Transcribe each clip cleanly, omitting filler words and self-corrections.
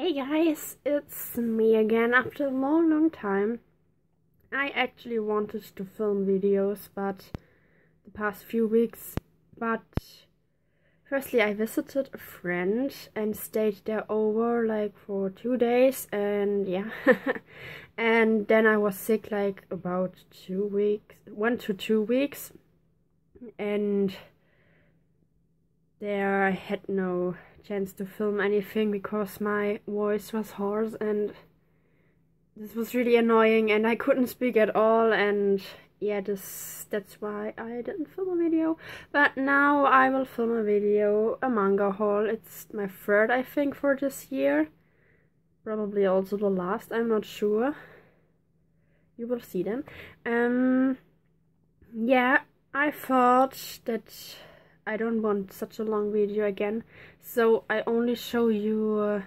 Hey guys, it's me again after a long time. I actually wanted to film videos but the past few weeks, but firstly I visited a friend and stayed there over like for 2 days, and yeah. And then I was sick like about 2 weeks, 1 to 2 weeks, and there I had no chance to film anything because my voice was hoarse and this was really annoying and I couldn't speak at all, and yeah, that's why I didn't film a video. But now I will film a video, a manga haul. It's my third, I think, for this year. Probably also the last, I'm not sure. You will see them. Yeah, I thought that I don't want such a long video again, so I only show you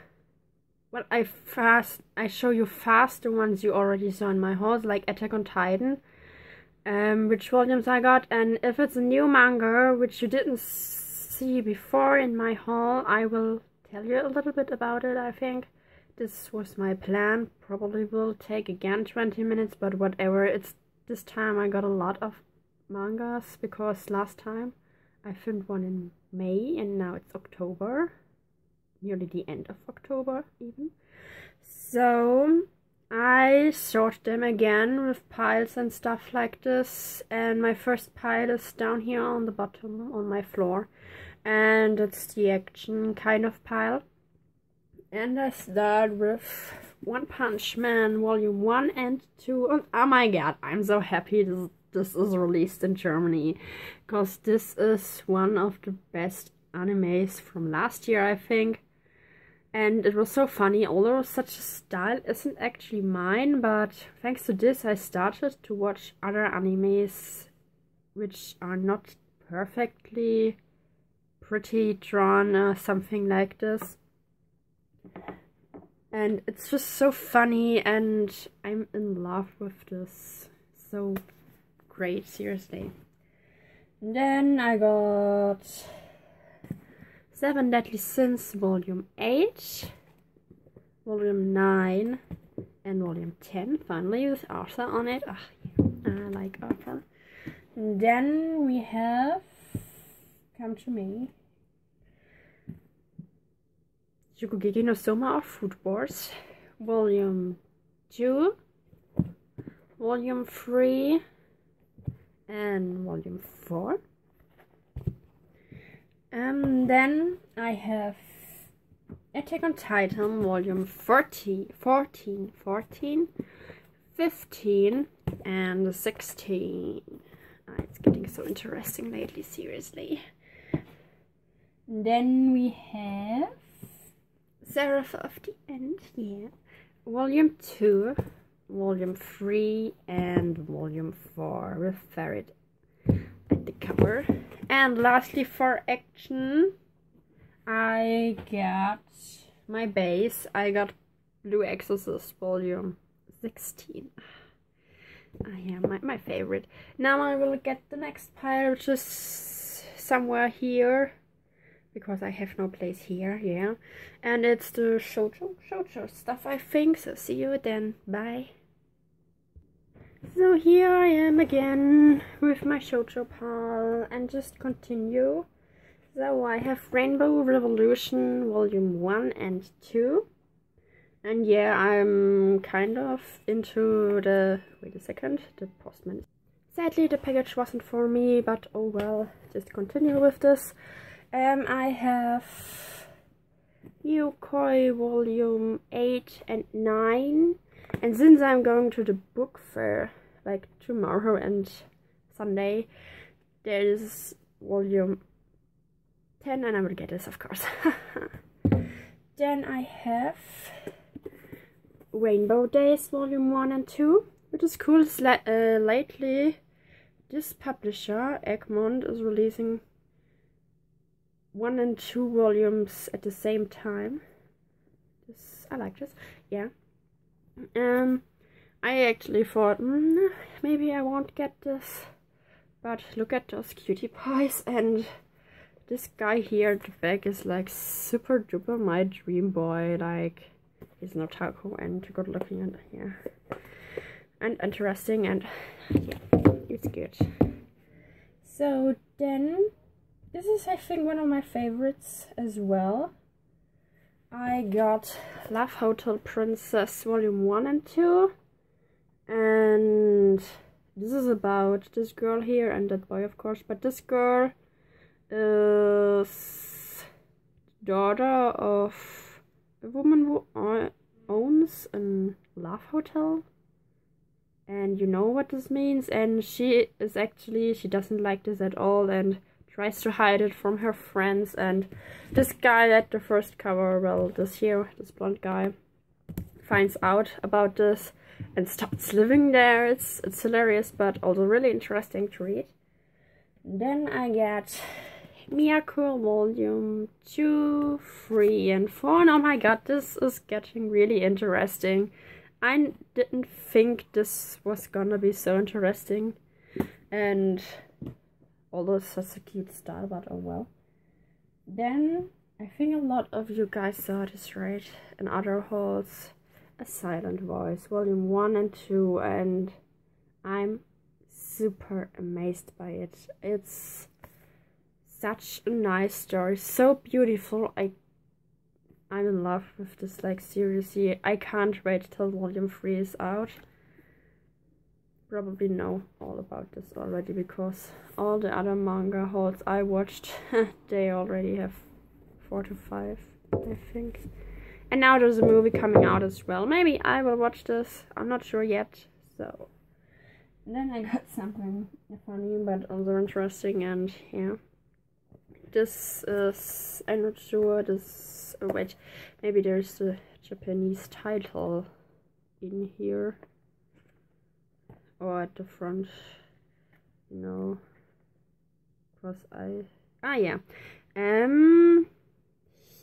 I show you fast the ones you already saw in my hauls, like Attack on Titan, which volumes I got, and if it's a new manga which you didn't see before in my haul, I will tell you a little bit about it. I think this was my plan. Probably will take again 20 minutes, but whatever. It's this time I got a lot of mangas because last time I filmed one in May and now it's October, nearly the end of October even. So I sort them again with piles and stuff like this, and my first pile is down here on the bottom on my floor, and it's the action kind of pile. And I start with One Punch Man Volume 1 and 2. Oh my god, I'm so happy this is released in Germany, because this is one of the best animes from last year, I think. And it was so funny, although such a style isn't actually mine, but thanks to this I started to watch other animes which are not perfectly pretty drawn or something like this. And it's just so funny and I'm in love with this. So great, seriously. And then I got 7 Deadly Sins Volume 8, Volume 9, and Volume 10, finally, with Arthur on it. Ah, yeah, I like Arthur. And then we have Come to Me, Shokugeki no Soma of Food Wars, Volume 2, Volume 3, and Volume 4. Then I have Attack on Titan Volume 14, 15, and 16. It's getting so interesting lately, seriously. Then we have Seraph of the End, yeah. Volume 2, Volume 3, and Volume 4 with Ferret at the cover. And lastly, for action, I got my base. I got Blue Exorcist Volume 16. Yeah, my favorite. Now I will get the next pile, which is somewhere here, because I have no place here, yeah. And it's the shoujo stuff, I think. So see you then. Bye. So here I am again with my shoujo pile and just continue. So I have Rainbow Revolution Volume 1 and 2. And yeah, I'm kind of into the... wait a second, the postman. Sadly the package wasn't for me, but oh well, just continue with this. I have Yukoi Volume 8 and 9. And since I'm going to the book fair, like tomorrow and Sunday, there is Volume 10, and I will get this, of course. Then I have Rainbow Days Volume 1 and 2, which is cool. Lately, this publisher, Egmont, is releasing 1 and 2 volumes at the same time. I like this, yeah. I actually thought, maybe I won't get this, but look at those cutie pies, and this guy here at the back is like super duper my dream boy. Like, he's an otaku and good looking and yeah, and interesting, and yeah, it's good. So then, this is I think one of my favorites as well. I got Love Hotel Princess Volume 1 and 2, and this is about this girl here and that boy, of course, but this girl is daughter of a woman who owns a love hotel, and you know what this means, and she doesn't like this at all and tries to hide it from her friends. And this guy at the first cover, well, this blonde guy, finds out about this and starts living there. It's hilarious, but also really interesting to read. Then I get Miyako Volume 2, 3, and 4. And oh my god, this is getting really interesting. I didn't think this was gonna be so interesting, and although it's such a cute style, but oh well. Then I think a lot of you guys saw this, right? In other hauls, A Silent Voice, Volume 1 and 2, and I'm super amazed by it. It's such a nice story, so beautiful. I'm in love with this, like, seriously. I can't wait till Volume 3 is out. Probably know all about this already because all the other manga hauls I watched, they already have 4 to 5, I think. And now there's a movie coming out as well. Maybe I will watch this. I'm not sure yet. So then I got something funny but also interesting, and yeah. This is, I'm not sure, this, oh wait, maybe there's the Japanese title in here. Or at the front, no, because yeah,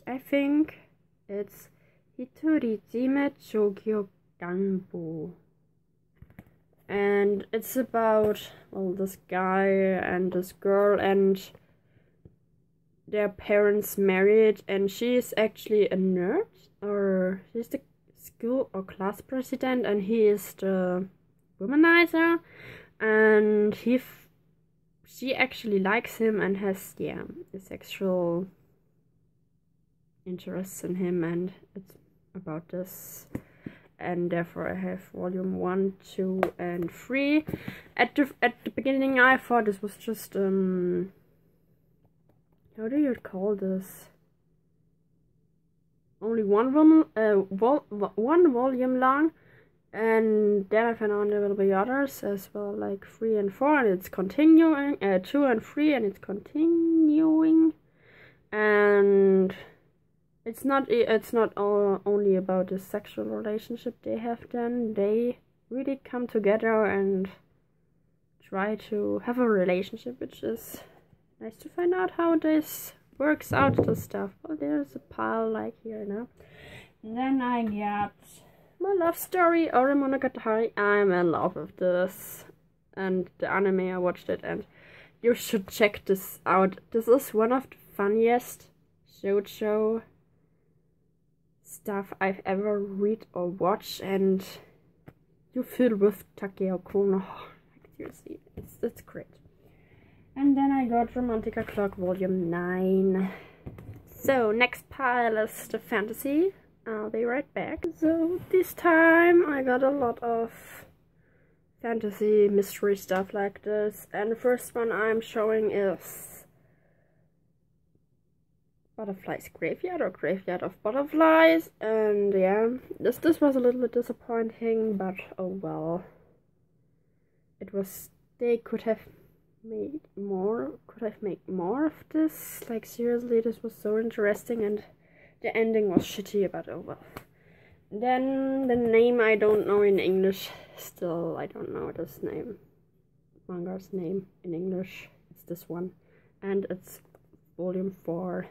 I think it's Hitorijime Chogyo Ganbu, and it's about, well, this guy and this girl, and their parents married, and she is actually a nerd, or she's the school or class president, and he is the womanizer, and she actually likes him and has, yeah, a sexual interest in him, and it's about this. And therefore I have Volume 1, 2, and 3. At the beginning I thought this was just how do you call this? Only one volume long. And then I found out there will be others as well, like 3 and 4, and it's continuing, 2 and 3, and it's continuing, and it's not only about the sexual relationship they have. Then they really come together and try to have a relationship, which is nice to find out how this works out, the stuff. Well, there's a pile like here now. And then I got my love story, Ore Monogatari. I'm in love with this, and the anime, I watched it, and you should check this out. This is one of the funniest shoujo stuff I've ever read or watched, and you feel with Takeo Kono. Like, seriously, it's great. And then I got Romantica Clock Volume 9. So next pile is the fantasy. I'll be right back. So this time I got a lot of fantasy mystery stuff like this, and the first one I'm showing is Butterflies Graveyard, or Graveyard of Butterflies. And yeah, this was a little bit disappointing, but oh well. They could have made more of this. Like, seriously, this was so interesting, and the ending was shitty, but oh well. Then the name I don't know in English. Still, I don't know this name. Manga's name in English. It's this one. And it's Volume 4.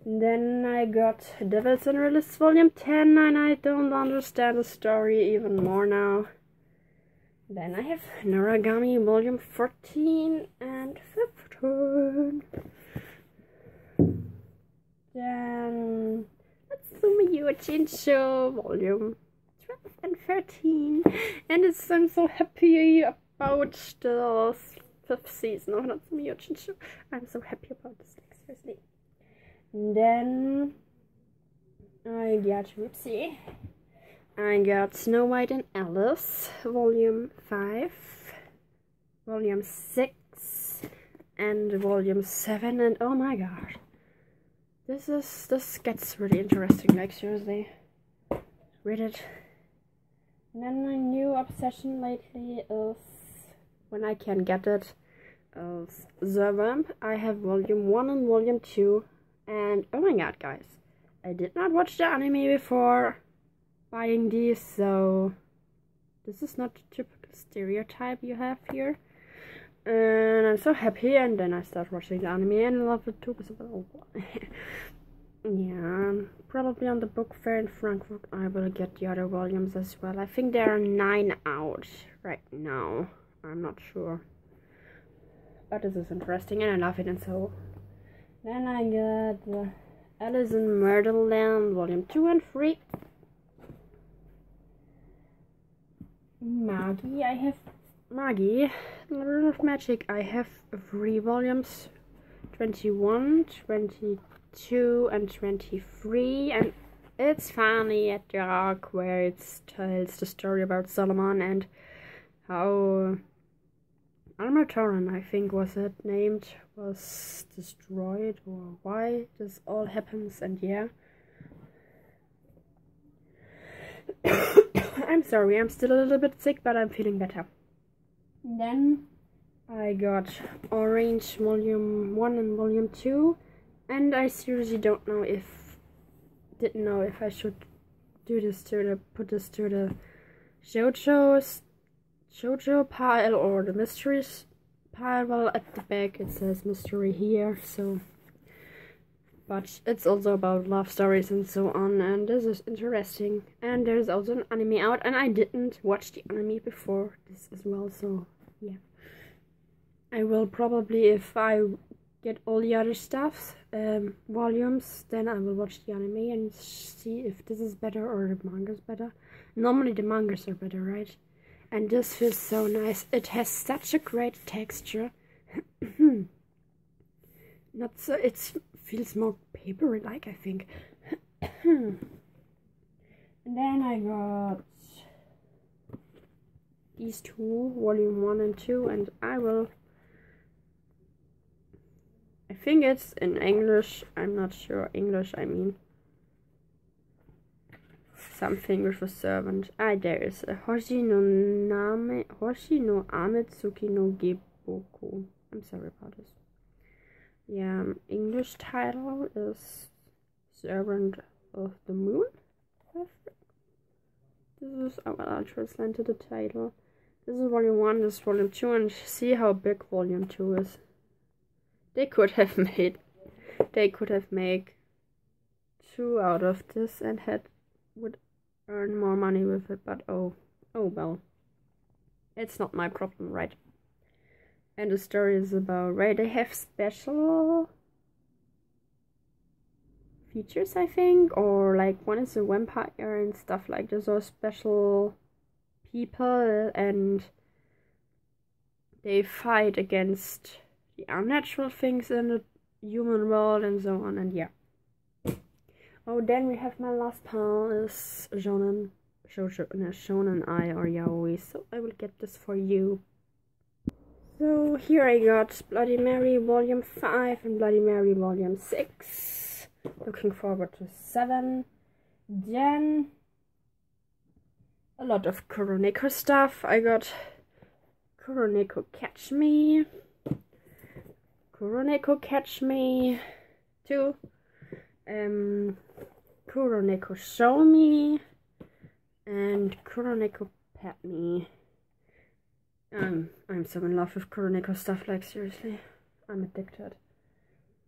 Then I got Devils and Realists Volume 10, and I don't understand the story even more now. Then I have Noragami Volume 14 and 15. Then let's zoom Chincho, volume 12 and 13. And I'm so happy about the 5th season of Natsume Chincho. I'm so happy about this, like, seriously. And then I got, whoopsie, I got Snow White and Alice, volume 5, volume 6, and volume 7, and oh my god. This gets really interesting, like, seriously. Read it. And then my new obsession lately is, when I can get it, is The Vamp. I have volume 1 and volume 2, and oh my god, guys. I did not watch the anime before buying these, so this is not the typical stereotype you have here. And I'm so happy, and then I start watching the anime and I love it too. Yeah, probably on the book fair in Frankfurt I will get the other volumes as well. I think there are 9 out right now. I'm not sure. But this is interesting and I love it, and so. Then I got the Alice in Murderland volume 2 and 3. Magi, I have Magi, Lord of Magic. I have 3 volumes, 21, 22, and 23, and it's finally at the arc where it tells the story about Solomon and how Almatoran, I think was it named, was destroyed, or why this all happens, and yeah. I'm sorry, I'm still a little bit sick, but I'm feeling better. Then I got Orange volume 1 and volume 2, and I seriously didn't know if I should do this put this to the shoujo pile or the mysteries pile. Well, at the back it says mystery here, so, but it's also about love stories and so on, and this is interesting. And there's also an anime out, and I didn't watch the anime before this as well, so yeah. I will probably, if I get all the other stuff, volumes, then I will watch the anime and see if this is better or the manga's better. Normally the mangas are better, right? And this feels so nice. It has such a great texture. Not so, it feels more papery-like, I think. And then I got these 2, volume 1 and 2, and I think it's in English, I'm not sure. English, I mean. Something with a servant. There is a Hoshi no Ame Tsuki no Geboku. I'm sorry about this. Yeah, English title is Servant of the Moon. This is, I'll translate to the title. This is volume 1, this is volume 2, and see how big volume 2 is. They could have made 2 out of this and would earn more money with it, but oh well. It's not my problem, right? And the story is about, right, they have special features, I think, or like one is a vampire and stuff like this, or special people, and they fight against the unnatural things in the human world and so on, and yeah. Oh, then we have my last pile is Shonen Ai or Yaoi, so I will get this for you. So here I got Bloody Mary volume 5 and Bloody Mary volume 6. Looking forward to 7. Then a lot of Kuroneko stuff. I got Kuroneko Catch Me, Kuroneko Catch Me 2, Kuroneko Show Me, and Kuroneko Pet Me. I'm so in love with Kuroneko stuff, like seriously, I'm addicted.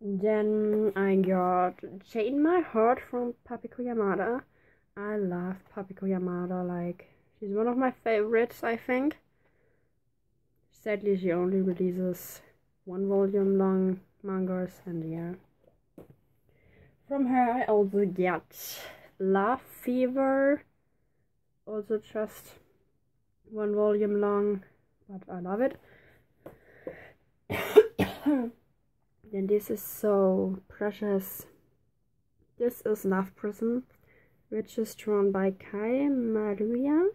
Then I got Chain My Heart from Papiko Yamada. I love Papiko Yamada, like, she's one of my favorites, I think. Sadly, she only releases 1 volume long mangas, and yeah. From her I also got Love Fever, also just 1 volume long, but I love it. Then this is so precious. This is Love Prison, which is drawn by Kai Maruya.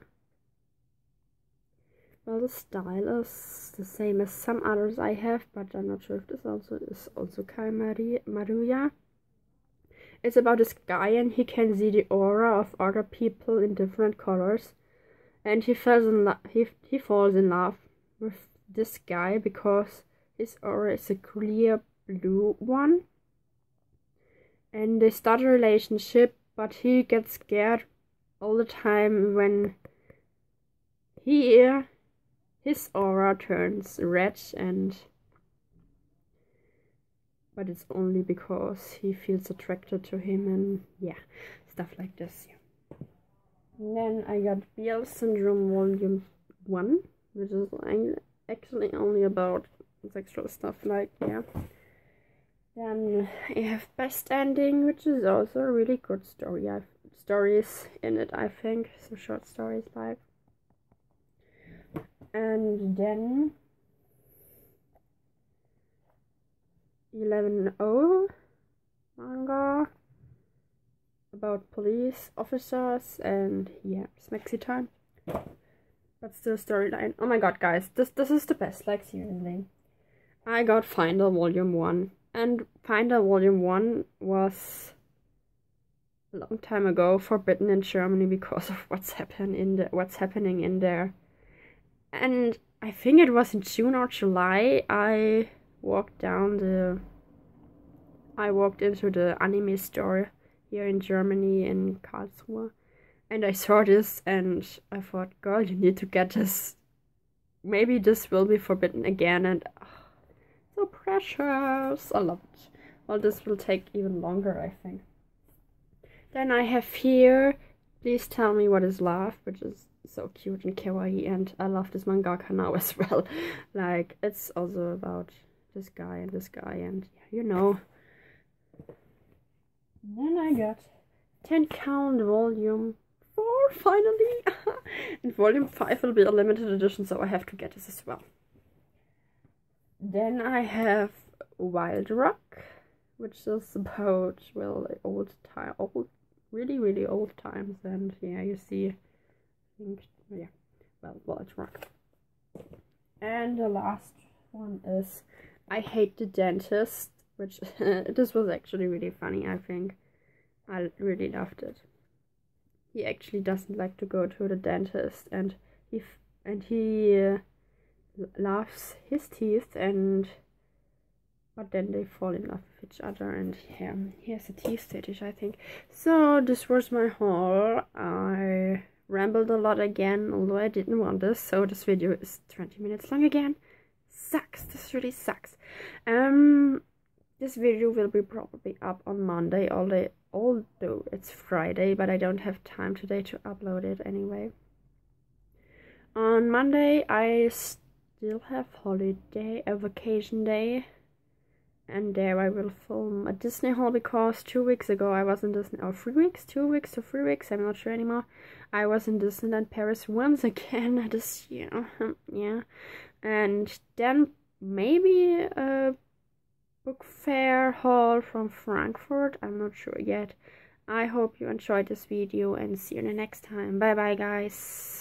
Well, the style is the same as some others I have, but I'm not sure if this is also Kai Maruya. It's about this guy, and he can see the aura of other people in different colors, and he falls in love with this guy because his aura is a clear blue one, and they start a relationship, but he gets scared all the time when his aura turns red, but it's only because he feels attracted to him, and yeah, stuff like this. Yeah. And then I got BL Syndrome Volume 1, which is actually only about sexual stuff, like, yeah. Then I have Best Ending, which is also a really good story. I have stories in it, I think, some short stories, like. And then 11-0 manga about police officers, and yeah, it's maxi time, but still storyline. Oh my god, guys, this is the best, like, seriously. I got Finder Volume 1, and Finder Volume 1 was a long time ago forbidden in Germany because of what's happening in there. And I think it was in June or July, I walked into the anime store here in Germany in Karlsruhe, and I saw this, and I thought, girl, you need to get this. Maybe this will be forbidden again, and so precious. I love it. Well, this will take even longer, I think. Then I have here Please Tell Me What Is Love, which is so cute and kawaii, and I love this mangaka now as well. Like, it's also about this guy, and yeah, you know. Then I got 10 Count Volume 4, finally! And Volume 5 will be a limited edition, so I have to get this as well. Then I have Wild Rock, which is about, well, really old times, and yeah, you see, yeah, well, Wild Rock. And the last one is I Hate the Dentist, which this was actually really funny, I think. I really loved it. He actually doesn't like to go to the dentist, and he loves his teeth, but then they fall in love with each other, and yeah, he has a teeth fetish, I think. So this was my haul. I rambled a lot again, although I didn't want this, so this video is 20 minutes long again. Sucks. This really sucks. This video will be probably up on Monday, although it's Friday, but I don't have time today to upload it anyway. On Monday I still have a vacation day, and there I will film a Disney haul, because 2 weeks ago I was in Disney, or 3 weeks, 2 weeks to 3 weeks, I'm not sure anymore. I was in Disneyland Paris once again this year. Yeah, and then maybe a book fair haul from Frankfurt, I'm not sure yet. I hope you enjoyed this video, and see you in the next time. Bye bye, guys.